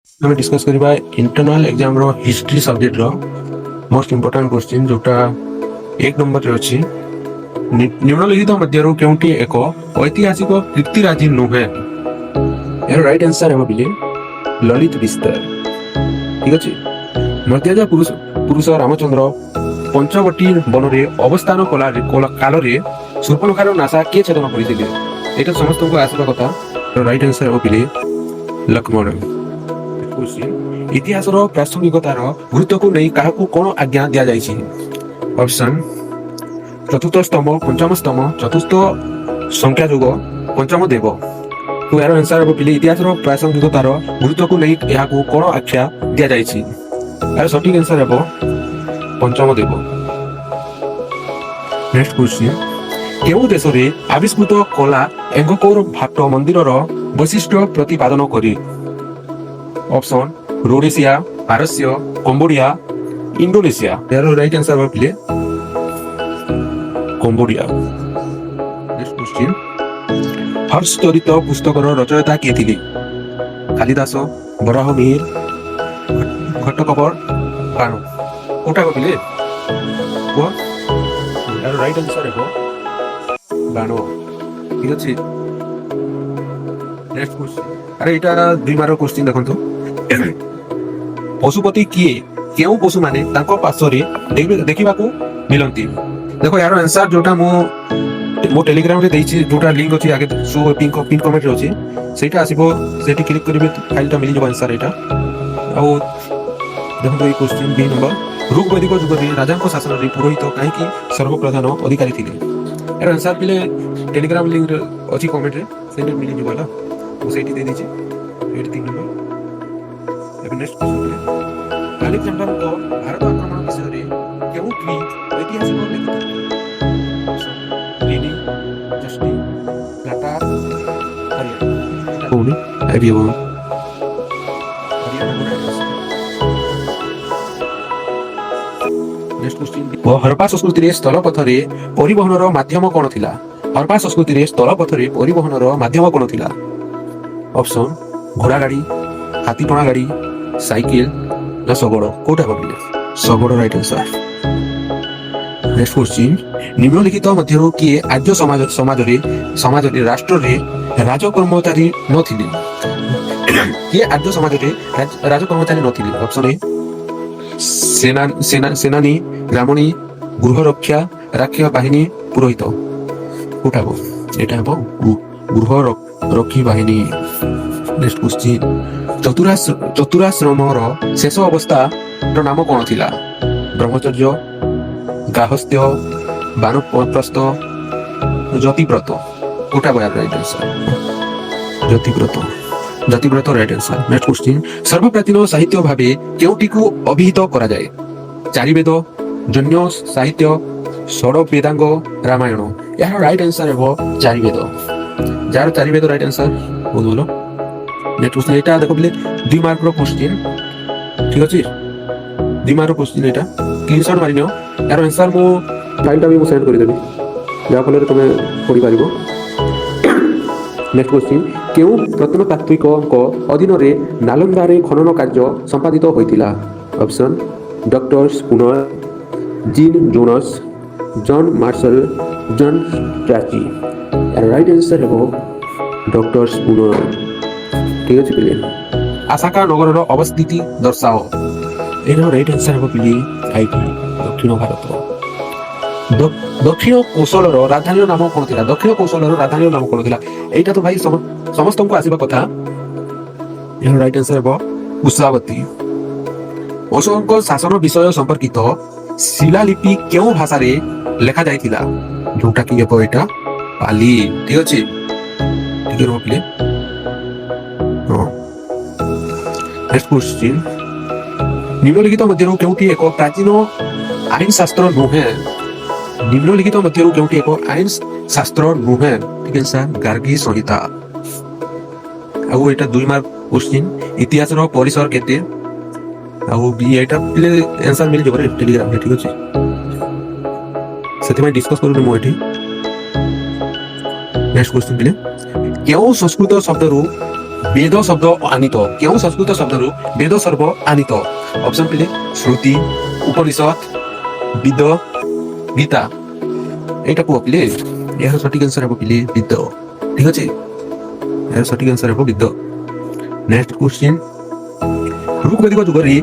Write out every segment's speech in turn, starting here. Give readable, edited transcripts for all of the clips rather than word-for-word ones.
ଆମେ ଡିସ୍କସ୍ କରିବା internal exam ର ହିଷ୍ଟ୍ରି ସବଜେକ୍ଟ ର ମୋଷ୍ଟ ଇମ୍ପୋର୍ଟାଣ୍ଟ କ୍ୱେଶ୍ଚିନ୍ ଯୋଉଟା 1 ନମ୍ବରରେ ଅଛି। ନିମ୍ନଲିଖିତ ମଧ୍ୟରୁ କେଉଁଟି ଏକ ଐତିହାସିକ କୀର୍ତ୍ତିରାଜି ନୁହେଁ? ଏହାର ରାଇଟ୍ ଆନ୍ସର ହେବ ବୋଲି ଲଳିତ ବିସ୍ତାର। ଠିକ ଅଛି। ମଧ୍ୟଯା ପୁରୁଷ ରାମଚନ୍ଦ୍ର ପଞ୍ଚବଟୀ ବନରେ ଅବସ୍ଥାନ କାଳରେ ଶୂର୍ପଣଖାର ନାସା କିଏ ଛେଦନ କରିଥିଲେ? ଏଇଟା ସମସ୍ତଙ୍କୁ ଆସିବା କଥା। ରାଇଟ୍ ଆନ୍ସର ହେବ ବୋଲି ଲକ୍ଷ୍ମଣ। ଇତିହାସର ପ୍ରାସଙ୍ଗିକତାର ଗୁରୁତ୍ୱକୁ ନେଇ କାହାକୁ କ'ଣ ଆଜ୍ଞା ଦିଆଯାଇଛି? ଅପସନ ଚତୁର୍ଥ ସ୍ତମ୍ଭ, ପଞ୍ଚମ ସ୍ତମ୍ଭ, ଚତୁର୍ଥ ସଂଖ୍ୟାଯୁଗ, ପଞ୍ଚମ ଦେବ। ଏହାର ଆନ୍ସର ହେବ ବୋଲି ଇତିହାସର ପ୍ରାସଙ୍ଗିକତାର ଗୁରୁତ୍ୱକୁ ନେଇ ଏହାକୁ କ'ଣ ଆଖ୍ୟା ଦିଆଯାଇଛି? ଏହାର ସଠିକ ଆନ୍ସର ହେବ ପଞ୍ଚମ ଦେବ। ନେକ୍ସଟ କ୍ୱେଶ୍ଚିନ୍, କେଉଁ ଦେଶରେ ଆବିଷ୍କୃତ କଲା ଏଙ୍ଗକୋର ଭାଟ ମନ୍ଦିରର ବୈଶିଷ୍ଟ୍ୟ ପ୍ରତିପାଦନ କରେ? ଅପସନ ରୋଡେସିଆ, ପାରସ୍ୟ, କମ୍ବୋଡିଆ, ଇଣ୍ଡୋନେସିଆ। ଏହାର ରାଇଟ୍ ଆନ୍ସର ହେବ ବୋଲି କମ୍ବୋଡିଆ। ନେକ୍ସଟ କ୍ୱେଶ୍ଚିନ୍, ହର୍ଷଚରିତ ପୁସ୍ତକର ରଚୟିତା କିଏ ଥିଲେ? କାଳିଦାସ, ବରାହ ମିହିର, ଘଟୋତ୍କଚ, ବାଣ। କୋଉଟା କହିଲେ? ଏହାର ରାଇଟ୍ ଆନ୍ସର ହେବ ବାଣ। ଠିକ ଅଛି। ନେକ୍ସଟ କ୍ୱେଶ୍ଚିନ୍, ଆରେ ଏଇଟା 2 ମାର୍କ କ୍ୱେଶ୍ଚିନ୍ ଦେଖନ୍ତୁ। ପଶୁପତି କିଏ? କେଉଁ ପଶୁମାନେ ତାଙ୍କ ପାର୍ଶ୍ୱରେ ଦେଖିବାକୁ ମିଳନ୍ତି? ଦେଖ ଏହାର ଆନ୍ସର ଯୋଉଟା ମୁଁ ମୋ ଟେଲିଗ୍ରାମରେ ଦେଇଛି, ଯୋଉଟା ଲିଙ୍କ ଅଛି ଆଗେ ଶୋ ପିନ୍ କମେଣ୍ଟରେ ଅଛି, ସେଇଟା ଆସିବ। ସେଠି କ୍ଲିକ୍ କରିବେ, ଫାଇଲଟା ମିଳିଯିବ ଆନ୍ସର ଏଇଟା। ଆଉ ଦେଖନ୍ତୁ ଏଇ କ୍ୱେଶ୍ଚିନ୍ 2 ନମ୍ବର, ଋଗ୍ବୈଦିକ ଯୁଗରେ ରାଜାଙ୍କ ଶାସନରେ ପୁରୋହିତ କାହିଁକି ସର୍ବପ୍ରଧାନ ଅଧିକାରୀ ଥିଲେ? ଏହାର ଆନ୍ସର ପିଲେ ଟେଲିଗ୍ରାମ ଲିଙ୍କ ଅଛି କମେଣ୍ଟରେ, ସେଇଟା ମିଳିଯିବ ହେଲା। ମୁଁ ସେଇଠି ଦେଇଦେଇଛି। ଏଇଠି 3 ନମ୍ବର। ଏବେ ନେକ୍ସଟ କ୍ୱେଶ୍ଚିନ୍, ଆଲେକ୍ଜାଣ୍ଡାରଙ୍କ ଭାରତ ଆକ୍ରମଣ ବିଷୟରେ କେଉଁ ଗ୍ରୀକ୍ ଐତିହାସିକ ଲେଖିଥିଲେ? Pliny, ଜଷ୍ଟି, ପ୍ଲାଟାର, Aryan. କୋଉନି? Aryan. Next question, Harappa ସଂସ୍କୃତିରେ ସ୍ଥଳପଥରେ ପରିବହନର ମାଧ୍ୟମ କ'ଣ ଥିଲା? ହରପ୍ପା ସଂସ୍କୃତିରେ ସ୍ଥଳପଥରେ ପରିବହନର ମାଧ୍ୟମ କ'ଣ ଥିଲା? ଅପସନ ଘୋଡ଼ା ଗାଡ଼ି, ହାତୀ ଟଣା ଗାଡ଼ି, ସାଇକେଲ ନା ଶଗଡ଼। କୋଉଟା ଭାବିଲେ? ଶଗଡ଼ ରାଇଟ୍ ଆନ୍ସର। ନେକ୍ସଟ କ୍ୱେଶ୍ଚିନ୍, ନିମ୍ନଲିଖିତ ମଧ୍ୟରୁ କିଏ ଆର୍ଯ୍ୟ ସମାଜରେ ରାଷ୍ଟ୍ରରେ ରାଜକର୍ମଚାରୀ ନଥିଲେ? କିଏ ଆର୍ଯ୍ୟ ସମାଜରେ ରାଜକର୍ମଚାରୀ ନଥିଲେ? ଅପସନ ଏ ସେନାନୀ, ଗ୍ରାମଣୀ, ଗୃହରକ୍ଷା, ରାକ୍ଷୀ ବାହିନୀ, ପୁରୋହିତ। କୋଉଟା ହେବ? ଏଇଟା ହେବ ଗୃହରକ୍ଷୀ ବାହିନୀ। ନେକ୍ସଟ କ୍ୱେଶ୍ଚିନ୍, ଚତୁରାଶ୍ରମର ଶେଷ ଅବସ୍ଥାର ନାମ କ'ଣ ଥିଲା? ବ୍ରହ୍ମଚର୍ଯ୍ୟ, ଗାର୍ହସ୍ଥ୍ୟ, ବାନପ୍ରସ୍ଥ, ଯତିବ୍ରତ। କୋଉଟା କହିବା ରାଇଟ୍ ଆନ୍ସର? ଯତିବ୍ରତ ରାଇଟ୍ ଆନ୍ସର। ନେକ୍ସଟ କ୍ୱେଶ୍ଚିନ୍, ସର୍ବପ୍ରାଚୀନ ସାହିତ୍ୟ ଭାବେ କେଉଁଟିକୁ ଅଭିହିତ କରାଯାଏ? ଚାରିବେଦ, ଜନ୍ୟ ସାହିତ୍ୟ, ଷଡ଼ ବେଦାଙ୍ଗ, ରାମାୟଣ। ଏହାର ରାଇଟ୍ ଆନ୍ସର ହେବ ଚାରିବେଦ। ଯାହାର ଚାରିବେଦ ରାଇଟ୍ ଆନ୍ସର। ବହୁତ ଭଲ। ନେକ୍ସଟ କ୍ୱେଶ୍ଚିନ୍, ଏଇଟା ଦେଖ ବୋଲେ 2 ମାର୍କର କ୍ୱେଶ୍ଚିନ୍। ଠିକ ଅଛି, 2 ମାର୍କର କ୍ୱେଶ୍ଚିନ୍ ଏଇଟା। ସ୍କ୍ରିନଶଟ୍ ମାରିନିଅ। ଏହାର ଆନ୍ସର ମୁଁ ଫାଇଲଟା ବି ମୁଁ ସେଣ୍ଡ କରିଦେବି, ଯାହାଫଳରେ ତୁମେ ପଢ଼ିପାରିବ। ନେକ୍ସଟ କ୍ୱେଶ୍ଚିନ୍, କେଉଁ ପ୍ରତ୍ନତାତ୍ତ୍ୱିକଙ୍କ ଅଧୀନରେ ନାଲନ୍ଦାରେ ଖନନ କାର୍ଯ୍ୟ ସମ୍ପାଦିତ ହୋଇଥିଲା? ଅପସନ ଡକ୍ଟର ସ୍ପୁନର, ଜିନ୍ ଜୋନସ୍, ଜନ୍ ମାର୍ଶଲ, ଜନ୍ ଷ୍ଟ୍ରାଚି। ଏହାର ରାଇଟ୍ ଆନ୍ସର ହେବ ଡକ୍ଟର ସ୍ପୁନର। ଠିକ ଅଛି ପିଲେ। ଆସାକା ନଗରର ଅବସ୍ଥିତି ଦର୍ଶାଅ। ଏହାର ରାଇଟ୍ ଆନ୍ସର ହେବ ପିଲେ ଆଇଟି, ଦକ୍ଷିଣ ଭାରତ। ଦକ୍ଷିଣ କୌଶଳର ରାଜଧାନୀର ନାମ କ'ଣ ଥିଲା? ଦକ୍ଷିଣ କୌଶଳର ରାଜଧାନୀର ନାମ କ'ଣ ଥିଲା? ଏଇଟା ତ ଭାଇ ସମସ୍ତଙ୍କୁ ଆସିବା କଥା। ଏହାର ରାଇଟ୍ ଆନ୍ସର ହେବ କୁଶାବତୀ। ଅଶୋକଙ୍କ ଶାସନ ବିଷୟ ସମ୍ପର୍କିତ ଶିଳାଲିପି କେଉଁ ଭାଷାରେ ଲେଖା ଯାଇଥିଲା? ଯୋଉଟା କି ହେବ ଏଇଟା ପାଲି। ଠିକ ଅଛି, ଟିକେ ରୁହ ପିଲେ। ନେକ୍ସଟ କ୍ୱେଶ୍ଚିନ୍, ନିମ୍ନଲିଖିତ ମଧ୍ୟରୁ କେଉଁଟି ଏକ ପ୍ରାଚୀନ ଆଇନ ଶାସ୍ତ୍ର ନୁହେଁ? ନିମ୍ନଲିଖିତ ମଧ୍ୟରୁ କେଉଁଟି ଏକ ଆଇନ ଶାସ୍ତ୍ର ନୁହେଁ? ଠିକ ଆନ୍ସର ଗାର୍ଗୀ ସଂହିତା। ଆଉ ଏଇଟା 2 ମାର୍କ କ୍ୱେଶ୍ଚିନ୍, ଇତିହାସର ପରିସର କେତେ? ଆଉ ଏଇଟା ପିଲେ ଆନ୍ସର ମିଳିଯିବ ରେ ଟେଲିଗ୍ରାମରେ। ଠିକ ଅଛି, ସେଥିପାଇଁ ଡିସ୍କସ୍ କରୁନି ମୁଁ ଏଠି। ନେକ୍ସଟ କ୍ୱେଶ୍ଚିନ୍ ପିଲେ, କେଉଁ ସଂସ୍କୃତ ଶବ୍ଦରୁ ବେଦ ଶବ୍ଦ ଆନିତ କେଉଁ ସଂସ୍କୃତ ଶବ୍ଦରୁ ବେଦ ସର୍ବ ଆନିତ? ଅପସନ ପିଲେ ଶ୍ରୁତି, ଉପନିଷଦ, ବିଦ, ଗୀତା। ଏଇଟା କୁହ ପିଲେ। ଏହାର ସଠିକ ଆନ୍ସର ହେବ ପିଲେ ବିଦ। ଠିକ ଅଛି, ଏହାର ସଠିକ ଆନ୍ସର ହେବ ବିଦ। ନେକ୍ସଟ କ୍ୱେଶ୍ଚିନ୍, ଋଗ୍ବେଦିକ ଯୁଗରେ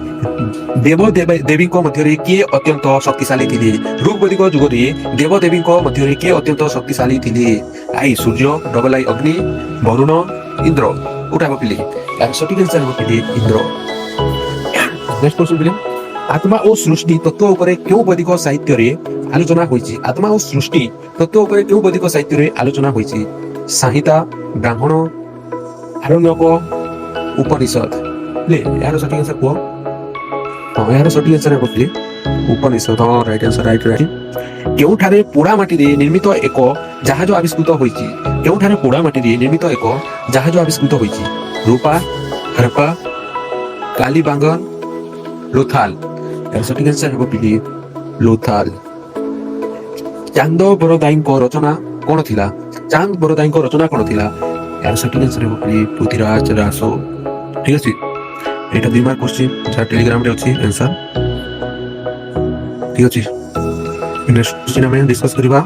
ଦେବ ଦେବୀଙ୍କ ମଧ୍ୟରେ କିଏ ଅତ୍ୟନ୍ତ ଶକ୍ତିଶାଳୀ ଥିଲେ? ଋଗ୍ବେଦିକ ଯୁଗରେ ଦେବ ଦେବୀଙ୍କ ମଧ୍ୟରେ କିଏ ଅତ୍ୟନ୍ତ ଶକ୍ତିଶାଳୀ ଥିଲେ? ଆଇ ସୂର୍ଯ୍ୟ, ଡବଲ ଆଇ ଅଗ୍ନି, ବରୁଣ, ଇନ୍ଦ୍ର। କୋଉଟା ହେବ ପିଲେ? ଏହାର ସଠିକ ଆନ୍ସର ହେବ ପିଲେ ଇନ୍ଦ୍ର। ନେକ୍ସଟ କ୍ୱେଶ୍ଚିନ୍ ପିଲେ, ଆତ୍ମା ଓ ସୃଷ୍ଟି ତତ୍ତ୍ୱ ଉପରେ କେଉଁ ବୈଦିକ ସାହିତ୍ୟରେ ଆଲୋଚନା ହୋଇଛି? ଆତ୍ମା ଓ ସୃଷ୍ଟି ତତ୍ତ୍ୱ ଉପରେ କେଉଁ ବୈଦିକ ସାହିତ୍ୟରେ ଆଲୋଚନା ହୋଇଛି? ସଂହିତା, ବ୍ରାହ୍ମଣ, ଆରଣ୍ୟକ, ଉପନିଷଦ। ଏହାର ସଠିକ ଆନ୍ସର କୁହ। ହଁ, ଏହାର ସଠିକ ଆନ୍ସର ହେବ ପିଲେ ଉପନିଷଦ। ହଁ, ରାଇଟ ଆନ୍ସର, ରାଇଟ। କେଉଁଠାରେ ପୋଡ଼ା ମାଟିରେ ନିର୍ମିତ ଏକ ଜାହାଜ ଆବିଷ୍କୃତ ହୋଇଛି? କେଉଁଠାରେ ପୋଡ଼ା ମାଟିରେ ନିର୍ମିତ ଏକ ଜାହାଜ ଆବିଷ୍କୃତ ହୋଇଛି? ରୂପା, ହରପ୍ପା, କାଲିବାଙ୍ଗନ, ଲୋଥାଲ। ଏହାର ସଠିକ ଆନ୍ସର ହେବ ପିଲେ ଲୋଥାଲ। ଚାନ୍the ବରଦାଇଙ୍କ ରଚନା କଣ ଥିଲା? ଚାନ୍ଦ ବରଦାଇଙ୍କ ରଚନା କଣ ଥିଲା? ଏହାର ସଠିକ ଆନ୍ସର ହେବ ପିଲେ ପୃଥ୍ୱୀରାଜ ରାସ। ଠିକ ଅଛି, ଏଇଟା 2 ମାର୍କ କ୍ୱେଶ୍ଚିନ୍ ଯାହା ଟେଲିଗ୍ରାମରେ ଅଛି ଆନ୍ସର। ଠିକ ଅଛି, ନେକ୍ସଟ କ୍ୱେଶ୍ଚିନ୍ ଆମେ ଡିସ୍କସ୍ କରିବା।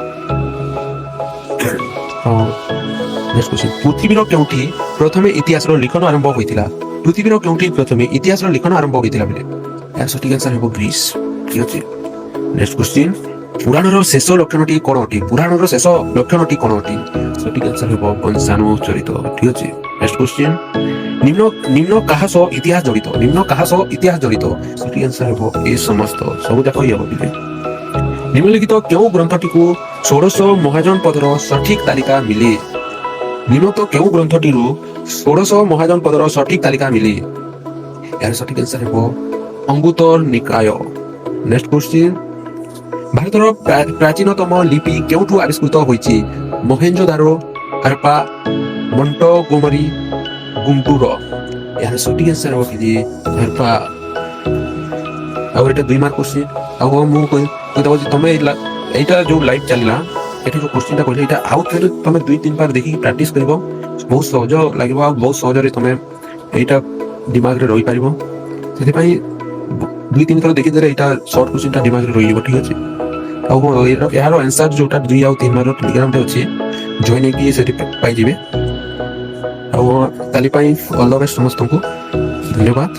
ନେକ୍ସଟ କ୍ୱେଶ୍ଚିନ୍, ପୃଥିବୀର କେଉଁଠି ପ୍ରଥମେ ଇତିହାସର ଲିଖନ ଆରମ୍ଭ ହୋଇଥିଲା? ପୃଥିବୀର କେଉଁଠି ପ୍ରଥମେ ଇତିହାସର ଲିଖନ ଆରମ୍ଭ ହୋଇଥିଲା ବୋଲେ ଏହାର ସଠିକ ଆନ୍ସର ହେବ ଗ୍ରୀସ୍। ଠିକ ଅଛି, ନେକ୍ସଟ କ୍ୱେଶ୍ଚିନ୍, ପୁରାଣର ଶେଷ ଲକ୍ଷଣଟି କଣ ଅଟେ? ପୁରାଣର ଶେଷ ଲକ୍ଷଣଟି କଣ ଅଟେ? ସଠିକ ଆନ୍ସର ହେବ ବଂଶାନୁଚରିତ। ଠିକ ଅଛି, ନେକ୍ସଟ କ୍ୱେଶ୍ଚିନ୍, ନିମ୍ନ କାହା ସହ ଇତିହାସ ଜଡ଼ିତ? ନିମ୍ନ କାହା ସହ ଇତିହାସ ଜଡ଼ିତ? ସଠିକ ଆନ୍ସର ହେବ ଏ ସମସ୍ତ, ସବୁ ଯାକ ହିଁ ହେବ ପିଲେ। ନିମ୍ନଲିଖିତ କେଉଁ ଗ୍ରନ୍ଥଟିକୁ 16 ମହାଜନ ପଦର ସଠିକ ତାଲିକା ମିଳେ? ନିମ୍ନଲିଖିତ କେଉଁ ଗ୍ରନ୍ଥଟିରୁ 16 ମହାଜନ ପଦର ସଠିକ ତାଲିକା ମିଳେ? ଏହାର ସଠିକ ଆନ୍ସର ହେବ ଅଙ୍ଗୁତର ନିକାୟ। ନେକ୍ସଟ କ୍ୱେଶ୍ଚିନ୍, ଭାରତର ପ୍ରାଚୀନତମ ଲିପି କେଉଁଠୁ ଆବିଷ୍କୃତ ହୋଇଛି? ମହେଞ୍ଜୋଦାରୋ, ହରପ୍ପା, ମଣ୍ଟଗୋମରୀ, ଗୁଣ୍ଟୁର। ଏହାର ସଠିକ ଆନ୍ସର ହେବ କି ହରପ୍ପା। ଆଉ ଏଇଟା 2 ମାର୍କ କ୍ୱେଶ୍ଚିନ୍। ଆଉ ମୁଁ କହିଦେବ ଯେ ତମେ ଏଇଟା ଯୋଉ ଲାଇଭ୍ ଚାଲିଲା ଏଠି ଯୋଉ କ୍ୱେଶ୍ଚିନ୍ଟା କହିଲେ ଏଇଟା ଆଉ ଥରେ ତମେ 2-3 ବାର ଦେଖିକି ପ୍ରାକ୍ଟିସ କରିବ, ବହୁତ ସହଜ ଲାଗିବ ଆଉ ବହୁତ ସହଜରେ ତମେ ଏଇଟା ଦିମାଗରେ ରହିପାରିବ। ସେଥିପାଇଁ 2-3 ଥର ଦେଖିଦେଲେ ଏଇଟା ସର୍ଟ କ୍ୱେଶ୍ଚିନ୍ଟା ଦିମାଗରେ ରହିଯିବ। ଠିକ ଅଛି, ଆଉ ଏହାର ଆନ୍ସର ଯୋଉଟା 2 ଆଉ 3 ମାର୍କ ଟେଲିଗ୍ରାମରେ ଅଛି, ଜଏନ୍ ହେଇକି ସେଠି ପାଇଯିବେ। ଆଉ କାଲି ପାଇଁ ଅଲ୍ ଦ ବେଷ୍ଟ ସମସ୍ତଙ୍କୁ, ଧନ୍ୟବାଦ।